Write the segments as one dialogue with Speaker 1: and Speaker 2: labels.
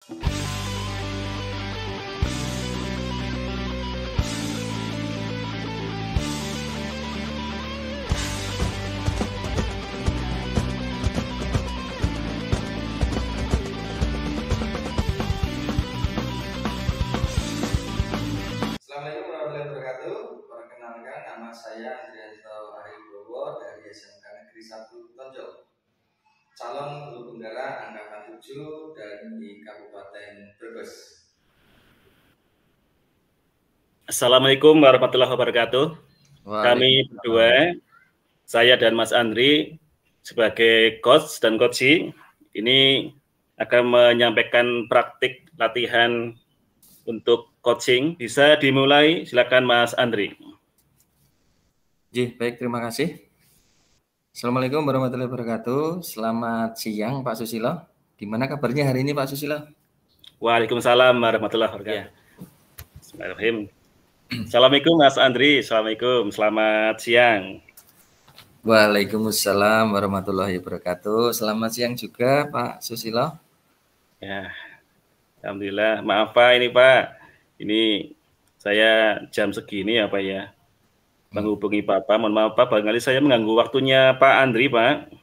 Speaker 1: Assalamualaikum warahmatullahi wabarakatuh. Perkenalkan, nama saya Andrianto Aribowo dari SMK Negeri 1 Tonjong, calon guru bendara angkatan 7 dari Kabupaten Brebes.
Speaker 2: Assalamualaikum warahmatullahi wabarakatuh. Kami berdua, saya dan Mas Andri sebagai coach dan coaching, ini akan menyampaikan praktik latihan untuk coaching. Bisa dimulai, silakan Mas Andri.
Speaker 3: Baik, terima kasih. Assalamualaikum warahmatullahi wabarakatuh. Selamat siang Pak Susilo. Gimana kabarnya hari ini Pak Susilo?
Speaker 2: Waalaikumsalam warahmatullahi wabarakatuh. Bismillahirrahmanirrahim. Assalamualaikum Mas Andri. Assalamualaikum. Selamat siang.
Speaker 3: Waalaikumsalam warahmatullahi wabarakatuh. Selamat siang juga Pak Susilo.
Speaker 2: Ya, alhamdulillah. Maaf Pak, ini Pak. Ini saya jam segini ya Pak ya. Menghubungi Bapak, mohon maaf Pak, barangkali saya mengganggu waktunya Pak Andri Pak.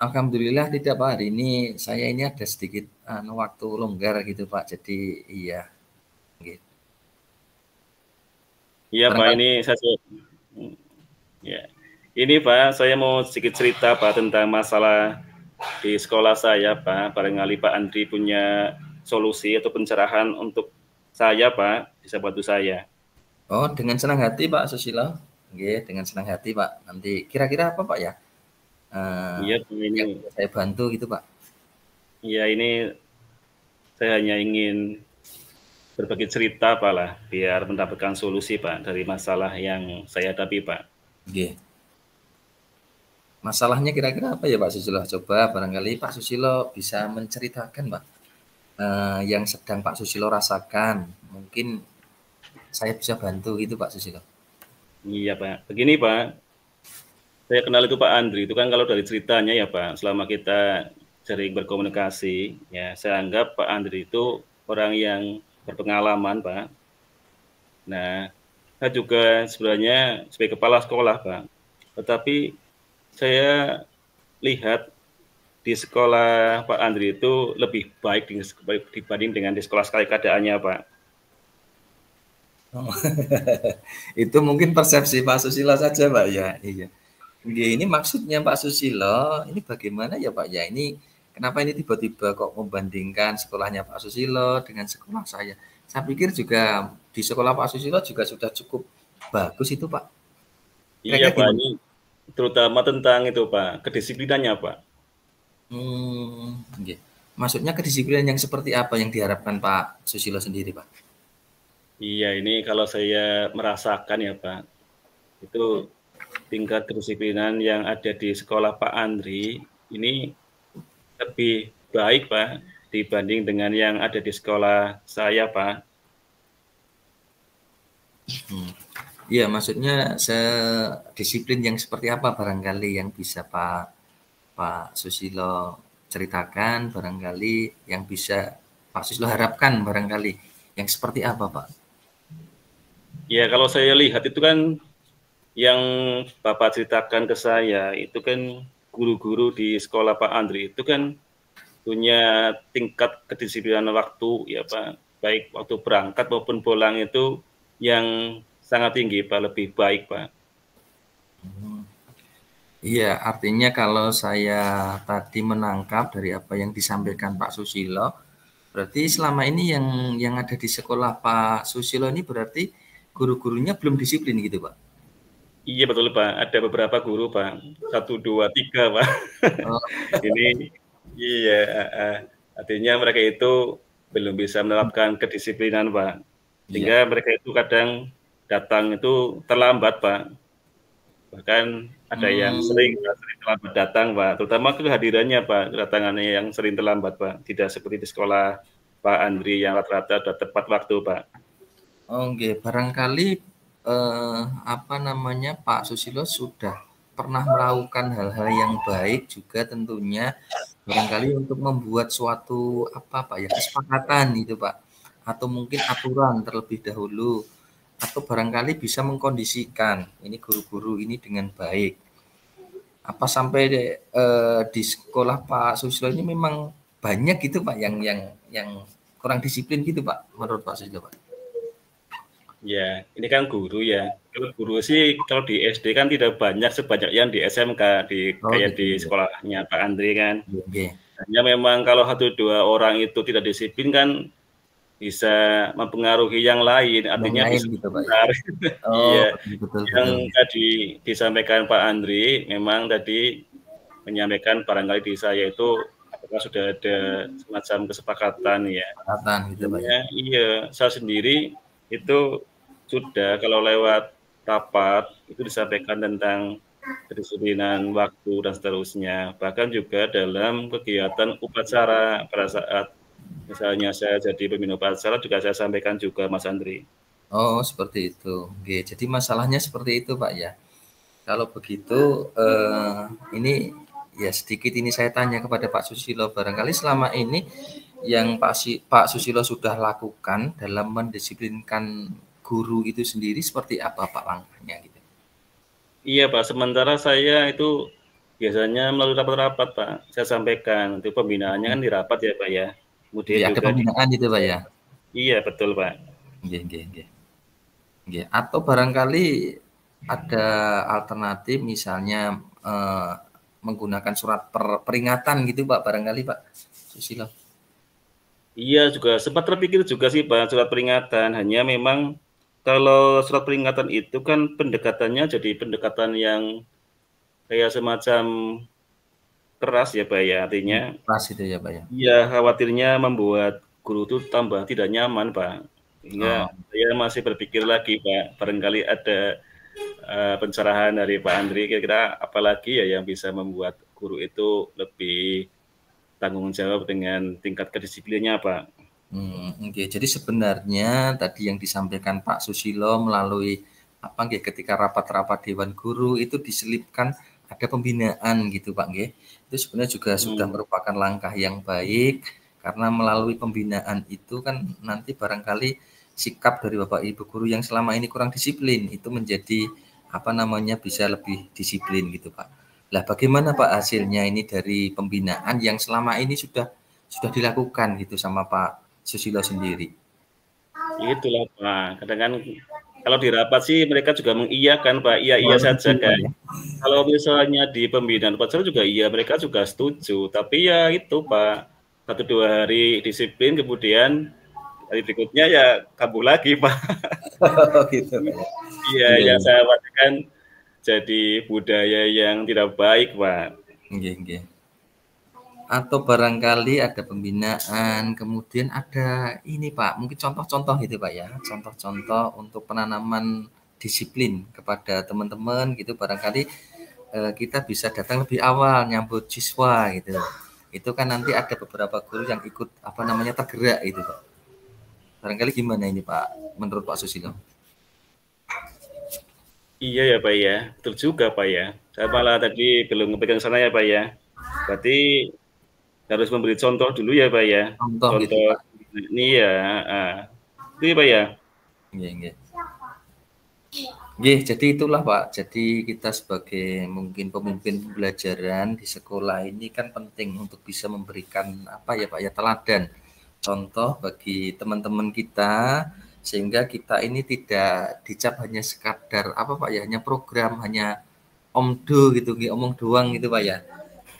Speaker 3: Alhamdulillah tidak Pak, hari ini saya ini ada sedikit waktu longgar gitu Pak, jadi iya. Gitu.
Speaker 2: Iya Pak, ini saya ya. Ini Pak, saya mau sedikit cerita Pak tentang masalah di sekolah saya Pak. Barangkali Pak Andri punya solusi atau pencerahan untuk saya Pak, bisa bantu saya.
Speaker 3: Oh, dengan senang hati Pak Susilo. Oke, dengan senang hati Pak. Nanti kira-kira apa Pak ya?
Speaker 2: Iya, ini
Speaker 3: yang saya bantu gitu Pak.
Speaker 2: Iya, ini saya hanya ingin berbagi cerita Pak lah, biar mendapatkan solusi Pak dari masalah yang saya hadapi Pak.
Speaker 3: Oke. Masalahnya kira-kira apa ya Pak Susilo? Coba barangkali Pak Susilo bisa menceritakan Pak yang sedang Pak Susilo rasakan. Mungkin saya bisa bantu gitu Pak Susilo.
Speaker 2: Iya Pak, begini Pak, saya kenal itu Pak Andri, itu kan kalau dari ceritanya ya Pak, selama kita sering berkomunikasi, ya saya anggap Pak Andri itu orang yang berpengalaman Pak. Nah, saya juga sebenarnya sebagai kepala sekolah Pak, tetapi saya lihat di sekolah Pak Andri itu lebih baik dibanding dengan di sekolah sekali keadaannya Pak.
Speaker 3: Oh, itu mungkin persepsi Pak Susilo saja Pak ya. Iya. Ini maksudnya Pak Susilo, ini bagaimana ya Pak ya? Ini kenapa ini tiba-tiba kok membandingkan sekolahnya Pak Susilo dengan sekolah saya? Saya pikir juga di sekolah Pak Susilo juga sudah cukup bagus itu Pak.
Speaker 2: Iya Pak, ini terutama tentang itu Pak, kedisiplinannya Pak.
Speaker 3: Okay. Maksudnya kedisiplinan yang seperti apa yang diharapkan Pak Susilo sendiri Pak?
Speaker 2: Iya, ini kalau saya merasakan ya Pak, itu tingkat kedisiplinan yang ada di sekolah Pak Andri ini lebih baik Pak dibanding dengan yang ada di sekolah saya Pak.
Speaker 3: Iya, maksudnya disiplin yang seperti apa barangkali yang bisa Pak Susilo ceritakan, barangkali yang bisa Pak Susilo harapkan barangkali yang seperti apa Pak?
Speaker 2: Ya kalau saya lihat itu kan yang Bapak ceritakan ke saya itu kan guru-guru di sekolah Pak Andri itu kan punya tingkat kedisiplinan waktu ya Pak, baik waktu berangkat maupun pulang itu yang sangat tinggi Pak, lebih baik Pak.
Speaker 3: Iya, artinya kalau saya tadi menangkap dari apa yang disampaikan Pak Susilo, berarti selama ini yang ada di sekolah Pak Susilo ini berarti guru-gurunya belum disiplin gitu Pak?
Speaker 2: Iya betul Pak, ada beberapa guru Pak, 1, 2, 3 Pak. Oh. Ini iya, artinya mereka itu belum bisa menerapkan kedisiplinan Pak, sehingga mereka itu kadang datang itu terlambat Pak, bahkan ada yang sering terlambat datang Pak, terutama kehadirannya Pak, kedatangannya yang sering terlambat Pak, tidak seperti di sekolah Pak Andri yang rata-rata sudah tepat waktu Pak.
Speaker 3: Oke, barangkali Pak Susilo sudah pernah melakukan hal-hal yang baik juga tentunya barangkali untuk membuat suatu apa Pak ya, kesepakatan itu Pak, atau mungkin aturan terlebih dahulu, atau barangkali bisa mengkondisikan ini guru-guru ini dengan baik. Apa sampai di sekolah Pak Susilo ini memang banyak gitu Pak yang kurang disiplin gitu Pak, menurut Pak Susilo Pak?
Speaker 2: Ya, ini kan guru ya. Kalau guru sih kalau di SD kan tidak banyak sebanyak yang di SMK, kayak
Speaker 3: Gitu.
Speaker 2: di sekolahnya Pak Andri kan.
Speaker 3: Oke.
Speaker 2: Hanya memang kalau 1-2 orang itu tidak disiplin kan bisa mempengaruhi yang lain, artinya
Speaker 3: lain
Speaker 2: bisa
Speaker 3: gitu Pak ya.
Speaker 2: benar. Iya,
Speaker 3: Betul.
Speaker 2: yang tadi disampaikan Pak Andri memang tadi menyampaikan barangkali di saya itu apakah sudah ada semacam kesepakatan ya.
Speaker 3: Kesepakatan gitu Pak ya.
Speaker 2: Iya, saya sendiri itu sudah kalau lewat rapat itu disampaikan tentang kedisiplinan waktu dan seterusnya. Bahkan juga dalam kegiatan upacara pada saat misalnya saya jadi pemimpin upacara juga saya sampaikan juga Mas Andri.
Speaker 3: Oh, seperti itu. Oke, jadi masalahnya seperti itu Pak ya. Kalau begitu ini ya sedikit ini saya tanya kepada Pak Susilo, barangkali selama ini yang Pak Susilo sudah lakukan dalam mendisiplinkan guru itu sendiri seperti apa Pak langkahnya gitu?
Speaker 2: Iya Pak, sementara saya itu biasanya melalui rapat-rapat Pak, saya sampaikan untuk pembinaannya kan di rapat ya Pak ya. Kemudian
Speaker 3: Ya, ada
Speaker 2: juga
Speaker 3: pembinaan gitu Pak ya?
Speaker 2: Iya betul Pak.
Speaker 3: Oke. Atau barangkali ada alternatif misalnya menggunakan surat peringatan gitu Pak, barangkali Pak Susilo.
Speaker 2: Iya juga sempat terpikir juga sih Pak surat peringatan, hanya memang kalau surat peringatan itu kan pendekatannya jadi pendekatan yang kayak semacam keras ya Pak ya, artinya
Speaker 3: keras itu ya Pak ya.
Speaker 2: Iya, khawatirnya membuat guru itu tambah tidak nyaman Pak. Sehingga saya masih berpikir lagi Pak, barangkali ada pencerahan dari Pak Andri, kira-kira apalagi ya yang bisa membuat guru itu lebih tanggung jawab dengan tingkat kedisiplinnya Pak.
Speaker 3: Oke. Jadi sebenarnya tadi yang disampaikan Pak Susilo melalui apa nggih ketika rapat-rapat dewan guru itu diselipkan ada pembinaan gitu Pak nggih. Itu sebenarnya juga sudah merupakan langkah yang baik karena melalui pembinaan itu kan nanti barangkali sikap dari Bapak Ibu guru yang selama ini kurang disiplin itu menjadi apa namanya bisa lebih disiplin gitu Pak. Lah bagaimana Pak hasilnya ini dari pembinaan yang selama ini sudah dilakukan gitu sama Pak Susilo sendiri?
Speaker 2: Itulah Pak, kadang kan kalau di rapat sih mereka juga mengiyakan Pak, iya saja kan. Ya. Kalau misalnya di pembinaan upacara juga iya, mereka juga setuju. Tapi ya itu Pak, 1-2 hari disiplin, kemudian hari berikutnya ya kambuh lagi Pak.
Speaker 3: Gitu.
Speaker 2: Iya, yang saya khawatirkan jadi budaya yang tidak baik Pak.
Speaker 3: Nggih. Atau barangkali ada pembinaan, kemudian ada ini Pak, mungkin contoh-contoh gitu Pak ya, contoh-contoh untuk penanaman disiplin kepada teman-teman gitu, barangkali kita bisa datang lebih awal nyambut siswa gitu. Itu kan nanti ada beberapa guru yang ikut apa namanya tergerak itu Pak. Barangkali gimana ini Pak, menurut Pak Susilo?
Speaker 2: Iya ya Pak ya, betul juga Pak ya. Saya malah tadi belum kepegang sana ya Pak ya. Berarti harus memberi contoh dulu ya Pak ya.
Speaker 3: Contoh gitu, Pak.
Speaker 2: Ini ya. Itu ya Pak ya.
Speaker 3: Iya, jadi itulah Pak. Jadi kita sebagai mungkin pemimpin pembelajaran di sekolah ini kan penting untuk bisa memberikan apa ya Pak ya teladan, contoh bagi teman-teman kita sehingga kita ini tidak dicap hanya sekadar apa Pak ya, hanya program, hanya omdo gitu, omong doang gitu Pak ya.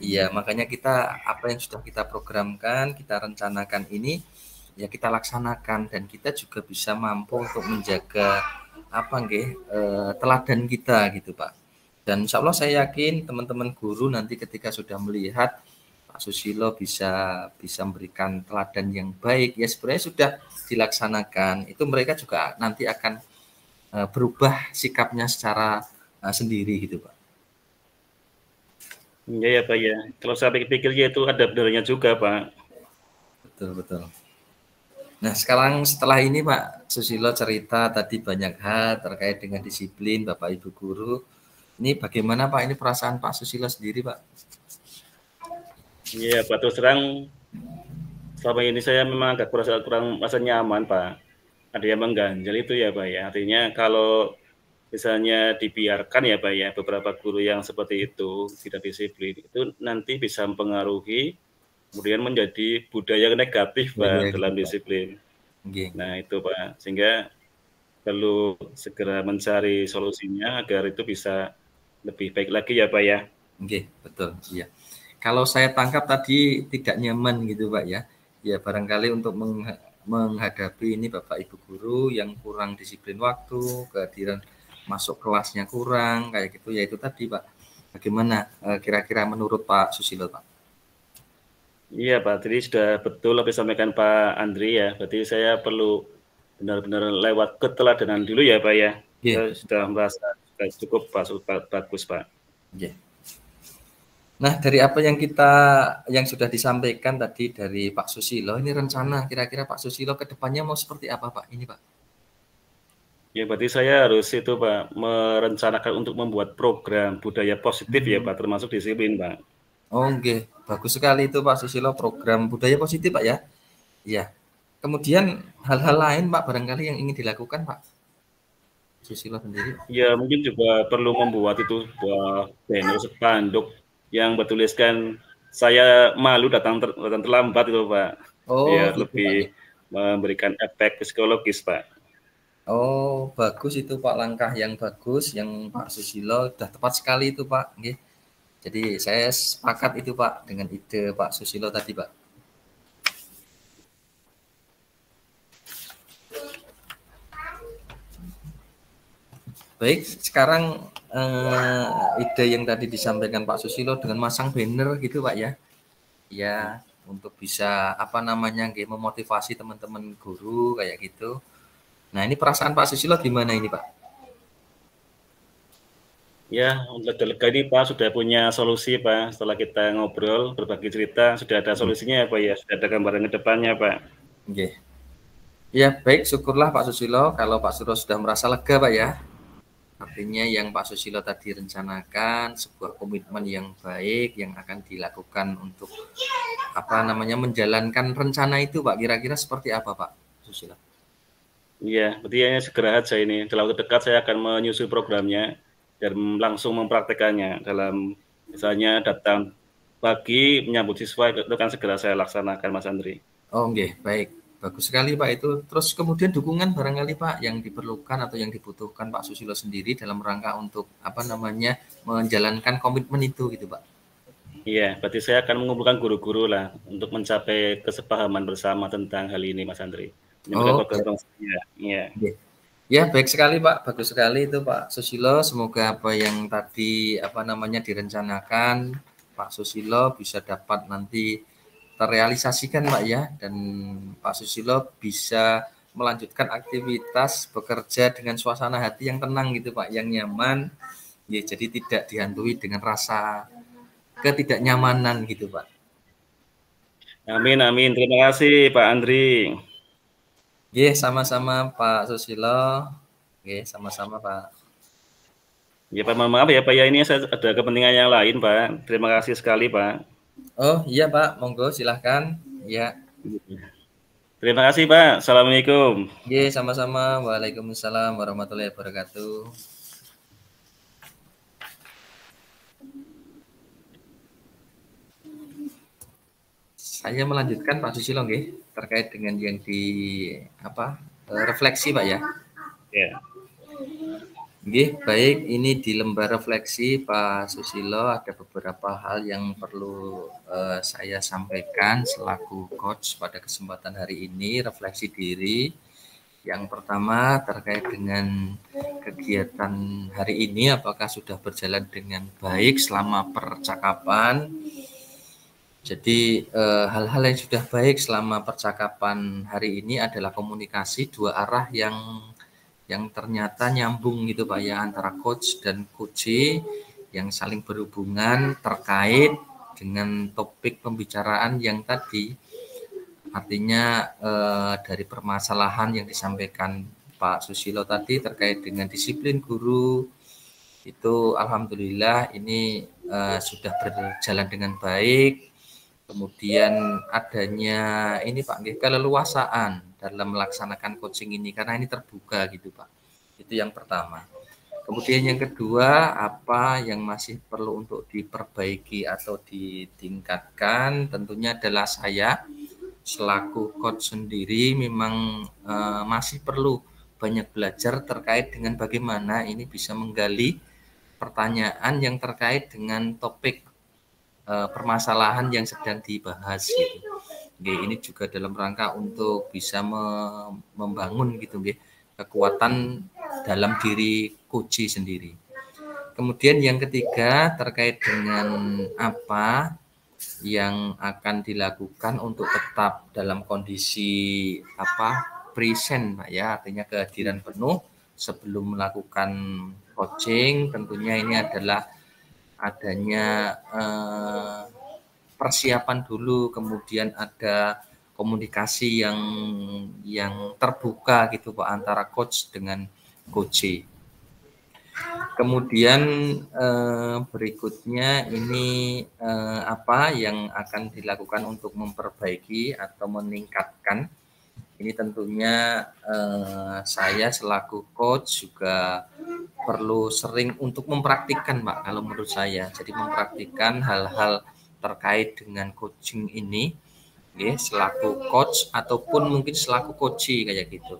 Speaker 3: Iya, makanya kita apa yang sudah kita programkan, kita rencanakan ini ya kita laksanakan dan kita juga bisa mampu untuk menjaga apa teladan kita gitu Pak. Dan insya Allah saya yakin teman-teman guru nanti ketika sudah melihat Pak Susilo bisa memberikan teladan yang baik ya sebenarnya sudah dilaksanakan itu mereka juga nanti akan berubah sikapnya secara sendiri gitu Pak.
Speaker 2: Iya ya Pak ya. Kalau saya pikir ya itu ada benarnya juga Pak.
Speaker 3: Betul. Nah sekarang setelah ini Pak Susilo cerita tadi banyak hal terkait dengan disiplin Bapak Ibu guru. Ini bagaimana Pak ini perasaan Pak Susilo sendiri Pak?
Speaker 2: Iya, Pak, terus terang selama ini saya memang agak kurang merasa nyaman, Pak. Ada yang mengganjal itu ya, Pak ya. Artinya kalau misalnya dibiarkan ya, Pak ya, beberapa guru yang seperti itu tidak disiplin itu nanti bisa mempengaruhi kemudian menjadi budaya negatif,
Speaker 3: Ya, ya
Speaker 2: Pak,
Speaker 3: gitu
Speaker 2: dalam
Speaker 3: Pak.
Speaker 2: disiplin.
Speaker 3: Nggih.
Speaker 2: Nah, itu, Pak. Sehingga perlu segera mencari solusinya agar itu bisa lebih baik lagi ya, Pak ya.
Speaker 3: Nggih, betul. Iya. Kalau saya tangkap tadi tidak nyaman gitu Pak ya. Ya barangkali untuk menghadapi ini Bapak Ibu guru yang kurang disiplin waktu, kehadiran masuk kelasnya kurang kayak gitu ya itu tadi Pak. Bagaimana kira-kira menurut Pak Susilo Pak?
Speaker 2: Iya, Pak. Jadi sudah betul apa yang disampaikan Pak Andri ya. Berarti saya perlu benar-benar lewat keteladanan dulu ya, Pak ya.
Speaker 3: Nggih.
Speaker 2: Saya sudah merasa sudah cukup Pak, bagus, Pak.
Speaker 3: Nggih. Nah, dari apa yang sudah disampaikan tadi dari Pak Susilo, ini rencana kira-kira Pak Susilo ke depannya mau seperti apa, Pak? Ini, Pak.
Speaker 2: Ya, berarti saya harus itu, Pak, merencanakan untuk membuat program budaya positif ya, Pak, termasuk disiplin, Pak.
Speaker 3: Oh, nggih. Bagus sekali itu Pak Susilo program budaya positif, Pak ya. Iya. Kemudian hal-hal lain, Pak, barangkali yang ingin dilakukan, Pak Susilo sendiri.
Speaker 2: Ya, mungkin juga perlu membuat itu sebuah banner spanduk yang bertuliskan saya malu datang terlambat itu, Pak.
Speaker 3: Oh,
Speaker 2: Biar
Speaker 3: gitu Pak.
Speaker 2: lebih memberikan efek psikologis, Pak.
Speaker 3: Oh, bagus itu Pak, langkah yang bagus yang Pak Susilo sudah tepat sekali itu Pak. Nggih. Jadi saya sepakat itu Pak dengan ide Pak Susilo tadi Pak. Baik, sekarang ide yang tadi disampaikan Pak Susilo dengan masang banner gitu Pak ya. Ya, untuk bisa apa namanya nggih memotivasi teman-teman guru kayak gitu. Nah, ini perasaan Pak Susilo gimana ini, Pak?
Speaker 2: Ya, untuk lega ini Pak sudah punya solusi Pak. Setelah kita ngobrol, berbagi cerita, sudah ada solusinya ya Pak ya. Sudah ada gambaran ke depannya Pak.
Speaker 3: Nggih. Ya, baik, syukurlah Pak Susilo kalau Pak Susilo sudah merasa lega Pak ya. Artinya yang Pak Susilo tadi rencanakan sebuah komitmen yang baik yang akan dilakukan untuk apa namanya menjalankan rencana itu Pak. Kira-kira seperti apa Pak Susilo?
Speaker 2: Iya, berarti ya segera aja ini. Dalam waktu dekat saya akan menyusun programnya dan langsung mempraktekannya dalam misalnya datang pagi menyambut siswa itu akan segera saya laksanakan Mas Andri.
Speaker 3: Oh, nggih, baik. Bagus sekali Pak itu. Terus kemudian dukungan barangkali Pak yang diperlukan atau yang dibutuhkan Pak Susilo sendiri dalam rangka untuk apa namanya menjalankan komitmen itu gitu Pak.
Speaker 2: Iya, berarti saya akan mengumpulkan guru-guru lah untuk mencapai kesepahaman bersama tentang hal ini Mas Andri.
Speaker 3: Oh,
Speaker 2: Program iya.
Speaker 3: ya baik sekali Pak, bagus sekali itu Pak Susilo. Semoga apa yang tadi apa namanya direncanakan Pak Susilo bisa dapat nanti terrealisasikan Pak ya, dan Pak Susilo bisa melanjutkan aktivitas bekerja dengan suasana hati yang tenang gitu Pak, yang nyaman. Ya, jadi tidak dihantui dengan rasa ketidaknyamanan gitu Pak.
Speaker 2: Amin, amin. Terima kasih Pak Andri.
Speaker 3: Oke, sama-sama Pak Susilo. Oke, sama-sama Pak.
Speaker 2: Ya Pak, maaf ya Pak ya, ini saya ada kepentingan yang lain Pak. Terima kasih sekali Pak.
Speaker 3: Oh iya Pak, monggo silahkan. Ya.
Speaker 2: Terima kasih Pak. Assalamualaikum.
Speaker 3: Oke, sama-sama. Waalaikumsalam warahmatullahi wabarakatuh. Saya melanjutkan Pak Susilo nggih terkait dengan yang di apa refleksi Pak ya.
Speaker 2: Ya.
Speaker 3: Nggih, baik, ini di lembar refleksi Pak Susilo ada beberapa hal yang perlu saya sampaikan selaku coach pada kesempatan hari ini, refleksi diri. Yang pertama terkait dengan kegiatan hari ini apakah sudah berjalan dengan baik selama percakapan. Jadi hal-hal yang sudah baik selama percakapan hari ini adalah komunikasi dua arah yang ternyata nyambung gitu Pak ya antara coach dan coachee yang saling berhubungan terkait dengan topik pembicaraan yang tadi. Artinya dari permasalahan yang disampaikan Pak Susilo tadi terkait dengan disiplin guru itu alhamdulillah ini sudah berjalan dengan baik. Kemudian adanya ini Pak, keleluasaan dalam melaksanakan coaching ini karena ini terbuka gitu Pak. Itu yang pertama. Kemudian yang kedua, apa yang masih perlu untuk diperbaiki atau ditingkatkan tentunya adalah saya selaku coach sendiri memang masih perlu banyak belajar terkait dengan bagaimana ini bisa menggali pertanyaan yang terkait dengan topik permasalahan yang sedang dibahas gitu. Ini juga dalam rangka untuk bisa membangun gitu kekuatan dalam diri coach sendiri. Kemudian yang ketiga terkait dengan apa yang akan dilakukan untuk tetap dalam kondisi present Pak ya, artinya kehadiran penuh sebelum melakukan coaching. Tentunya ini adalah adanya persiapan dulu, kemudian ada komunikasi yang terbuka gitu Pak antara coach dengan coach. Kemudian berikutnya ini apa yang akan dilakukan untuk memperbaiki atau meningkatkan. Ini tentunya saya selaku coach juga perlu sering untuk mempraktikkan Pak kalau menurut saya. Jadi mempraktikkan hal-hal terkait dengan coaching ini selaku coach ataupun mungkin selaku coachee kayak gitu.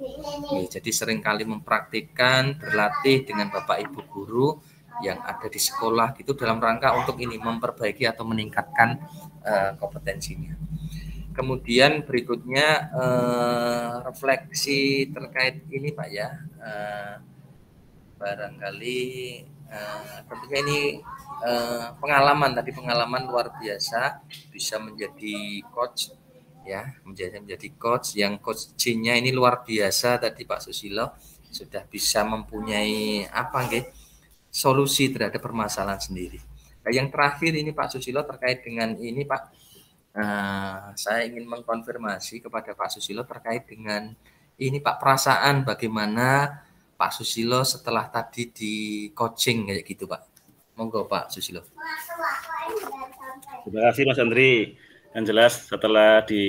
Speaker 3: Jadi seringkali mempraktikkan, berlatih dengan Bapak Ibu guru yang ada di sekolah gitu dalam rangka untuk ini memperbaiki atau meningkatkan kompetensinya. Kemudian berikutnya refleksi terkait ini Pak ya, barangkali tentunya ini pengalaman luar biasa bisa menjadi coach ya, menjadi coach yang coachingnya ini luar biasa tadi Pak Susilo sudah bisa mempunyai solusi terhadap permasalahan sendiri. Nah, yang terakhir ini Pak Susilo terkait dengan ini Pak, saya ingin mengkonfirmasi kepada Pak Susilo terkait dengan ini Pak, perasaan bagaimana Pak Susilo setelah tadi di coaching kayak gitu Pak. Monggo Pak Susilo.
Speaker 2: Terima kasih Mas Andri. Yang jelas setelah di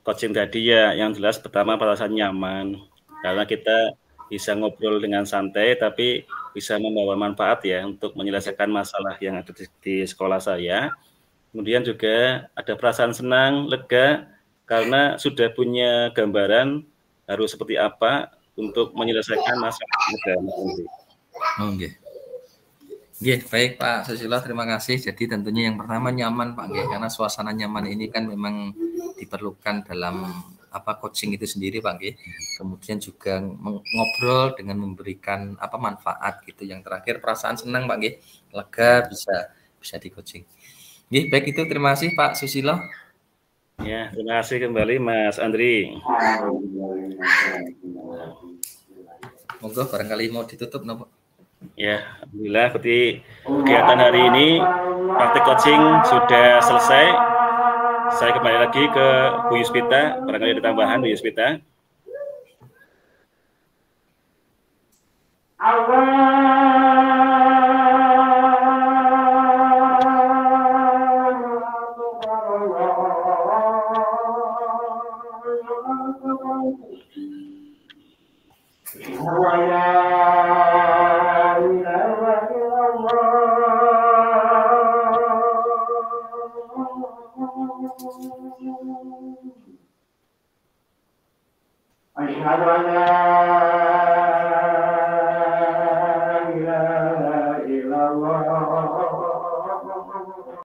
Speaker 2: coaching tadi ya, yang jelas pertama perasaan nyaman karena kita bisa ngobrol dengan santai tapi bisa membawa manfaat ya untuk menyelesaikan masalah yang ada di sekolah saya. Kemudian juga ada perasaan senang, lega karena sudah punya gambaran harus seperti apa untuk menyelesaikan masalah yang ada.
Speaker 3: Baik Pak Susilo, terima kasih. Jadi tentunya yang pertama nyaman Pak, karena suasana nyaman ini kan memang diperlukan dalam coaching itu sendiri Pak. Kemudian juga ngobrol dengan memberikan manfaat gitu. Yang terakhir perasaan senang Pak, lega bisa di coaching. Baik itu, terima kasih Pak Susilo.
Speaker 2: Ya, terima kasih kembali Mas Andri.
Speaker 3: Monggo barangkali mau ditutup Pak.
Speaker 2: Ya, alhamdulillah seperti kegiatan hari ini praktik coaching sudah selesai. Saya kembali lagi ke Bu Yuspita, barangkali ada tambahan Bu Yuspita.
Speaker 4: Asyhadu an la ilaha illallah